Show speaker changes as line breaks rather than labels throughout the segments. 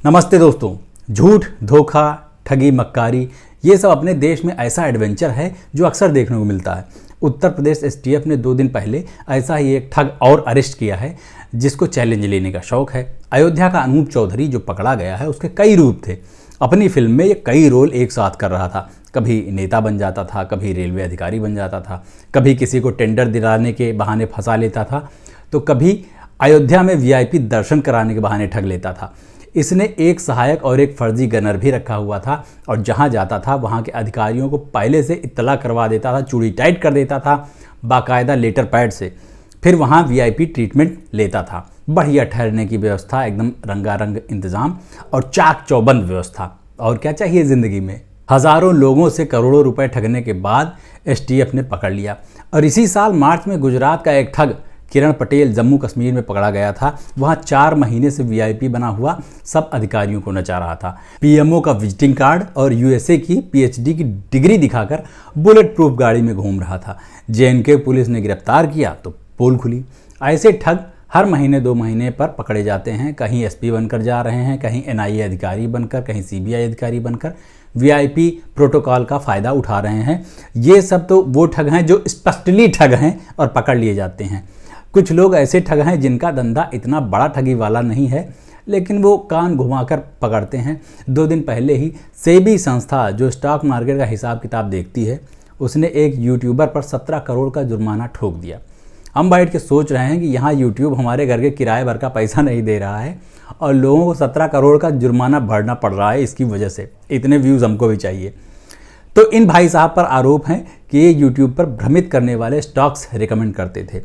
नमस्ते दोस्तों। झूठ, धोखा, ठगी, मक्कारी, ये सब अपने देश में ऐसा एडवेंचर है जो अक्सर देखने को मिलता है। उत्तर प्रदेश एसटीएफ ने 2 दिन पहले ऐसा ही एक ठग और अरेस्ट किया है जिसको चैलेंज लेने का शौक है। अयोध्या का अनूप चौधरी जो पकड़ा गया है उसके कई रूप थे। अपनी फिल्म में ये कई रोल एक साथ कर रहा था। कभी नेता बन जाता था, कभी रेलवे अधिकारी बन जाता था, कभी किसी को टेंडर दिलाने के बहाने फंसा लेता था, तो कभी अयोध्या में वीआईपी दर्शन कराने के बहाने ठग लेता था। इसने एक सहायक और एक फर्जी गनर भी रखा हुआ था और जहां जाता था वहां के अधिकारियों को पहले से इत्तला करवा देता था, चूड़ी टाइट कर देता था बाकायदा लेटर पैड से। फिर वहां वीआईपी ट्रीटमेंट लेता था। बढ़िया ठहरने की व्यवस्था, एकदम रंगारंग इंतजाम और चाक चौबंद व्यवस्था। और क्या चाहिए ज़िंदगी में। हज़ारों लोगों से करोड़ों रुपए ठगने के बाद एसटीएफ ने पकड़ लिया। और इसी साल मार्च में गुजरात का एक ठग किरण पटेल जम्मू कश्मीर में पकड़ा गया था। वहां 4 महीने से वीआईपी बना हुआ सब अधिकारियों को नचा रहा था। पीएमओ का विजिटिंग कार्ड और यूएसए की पीएचडी की डिग्री दिखाकर बुलेट प्रूफ गाड़ी में घूम रहा था। जेएनके पुलिस ने गिरफ्तार किया तो पोल खुली। ऐसे ठग हर महीने 2 महीने पर पकड़े जाते हैं। कहीं एसपी बनकर जा रहे हैं, कहीं एनआईए अधिकारी बनकर, कहीं सीबीआई अधिकारी बनकर वीआईपी प्रोटोकॉल का फ़ायदा उठा रहे हैं। ये सब तो वो ठग हैं जो स्पष्टली ठग हैं और पकड़ लिए जाते हैं। कुछ लोग ऐसे ठग हैं जिनका धंधा इतना बड़ा ठगी वाला नहीं है, लेकिन वो कान घुमाकर पकड़ते हैं। 2 दिन पहले ही सेबी संस्था जो स्टॉक मार्केट का हिसाब किताब देखती है, उसने एक यूट्यूबर पर 17 करोड़ का जुर्माना ठोक दिया। हम बैठ के सोच रहे हैं कि यहाँ यूट्यूब हमारे घर के किराए भर का पैसा नहीं दे रहा है और लोगों को 17 करोड़ का जुर्माना भरना पड़ रहा है इसकी वजह से। इतने व्यूज़ हमको भी चाहिए। तो इन भाई साहब पर आरोप है कि ये यूट्यूब पर भ्रमित करने वाले स्टॉक्स रिकमेंड करते थे।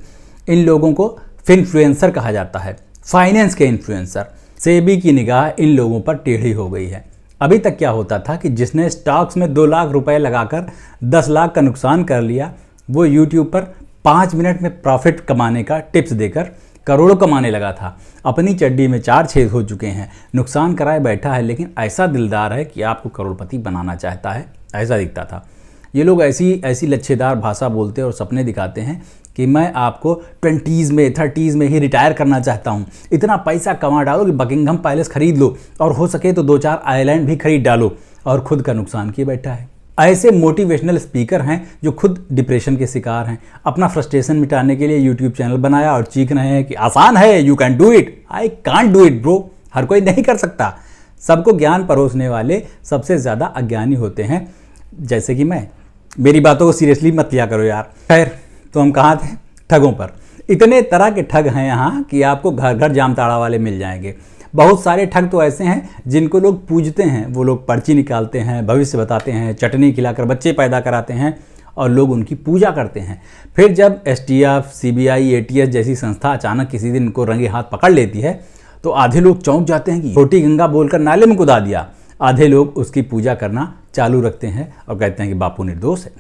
इन लोगों को फिन्फ्लुएंसर कहा जाता है, फाइनेंस के इन्फ्लुएंसर। सेबी की निगाह इन लोगों पर टेढ़ी हो गई है। अभी तक क्या होता था कि जिसने स्टॉक्स में 2 लाख रुपए लगाकर 10 लाख का नुकसान कर लिया, वो यूट्यूब पर 5 मिनट में प्रॉफिट कमाने का टिप्स देकर करोड़ों कमाने लगा था। अपनी चड्डी में 4 छेद हो चुके हैं, नुकसान कराए बैठा है, लेकिन ऐसा दिलदार है कि आपको करोड़पति बनाना चाहता है, ऐसा दिखता था। ये लोग ऐसी लच्छेदार भाषा बोलते और सपने दिखाते हैं कि मैं आपको 20s में 30s में ही रिटायर करना चाहता हूँ। इतना पैसा कमा डालो कि बकिंघम पैलेस खरीद लो और हो सके तो 2-4 आइलैंड भी खरीद डालो, और खुद का नुकसान किए बैठा है। ऐसे मोटिवेशनल स्पीकर हैं जो खुद डिप्रेशन के शिकार हैं। अपना फ्रस्ट्रेशन मिटाने के लिए यूट्यूब चैनल बनाया और चीख रहे हैं कि आसान है, you can do it. I can't do it bro. हर कोई नहीं कर सकता। सबको ज्ञान परोसने वाले सबसे ज़्यादा अज्ञानी होते हैं, जैसे कि मैं। मेरी बातों को सीरियसली मत लिया करो यार। खैर, तो हम कहाँ थे? ठगों पर। इतने तरह के ठग हैं यहाँ कि आपको घर घर जामताड़ा वाले मिल जाएंगे। बहुत सारे ठग तो ऐसे हैं जिनको लोग पूजते हैं। वो लोग पर्ची निकालते हैं, भविष्य बताते हैं, चटनी खिलाकर बच्चे पैदा कराते हैं और लोग उनकी पूजा करते हैं। फिर जब एसटीएफ, सीबीआई, एटीएस जैसी संस्था अचानक किसी दिन इनको रंगे हाथ पकड़ लेती है तो आधे लोग चौंक जाते हैं कि छोटी गंगा बोलकर नाले में कुदा दिया। आधे लोग उसकी पूजा करना चालू रखते हैं और कहते हैं कि बापू निर्दोष है।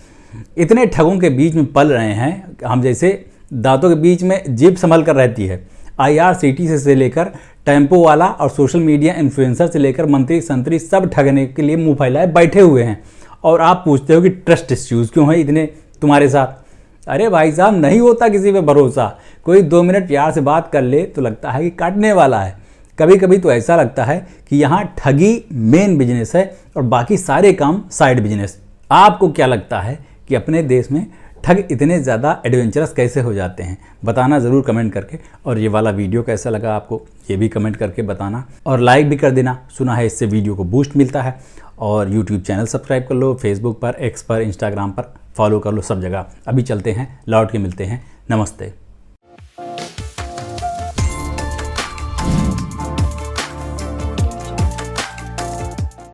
इतने ठगों के बीच में पल रहे हैं हम जैसे दांतों के बीच में जीभ संभल कर रहती है। आईआरसीटीसी से लेकर टेम्पो वाला और सोशल मीडिया इन्फ्लुएंसर से लेकर मंत्री संतरी सब ठगने के लिए मुंह फैलाए बैठे हुए हैं। और आप पूछते हो कि ट्रस्ट इश्यूज़ क्यों है इतने तुम्हारे साथ। अरे भाई साहब, नहीं होता किसी पे भरोसा। कोई 2 मिनट प्यार से बात कर ले तो लगता है कि काटने वाला है। कभी कभी तो ऐसा लगता है कि यहाँ ठगी मेन बिजनेस है और बाकी सारे काम साइड बिजनेस। आपको क्या लगता है कि अपने देश में ठग इतने ज़्यादा एडवेंचरस कैसे हो जाते हैं? बताना ज़रूर कमेंट करके। और ये वाला वीडियो कैसा लगा आपको, ये भी कमेंट करके बताना और लाइक भी कर देना। सुना है इससे वीडियो को बूस्ट मिलता है। और यूट्यूब चैनल सब्सक्राइब कर लो, फेसबुक पर, एक्स पर, इंस्टाग्राम पर फॉलो कर लो, सब जगह। अभी चलते हैं, लौट के मिलते हैं। नमस्ते।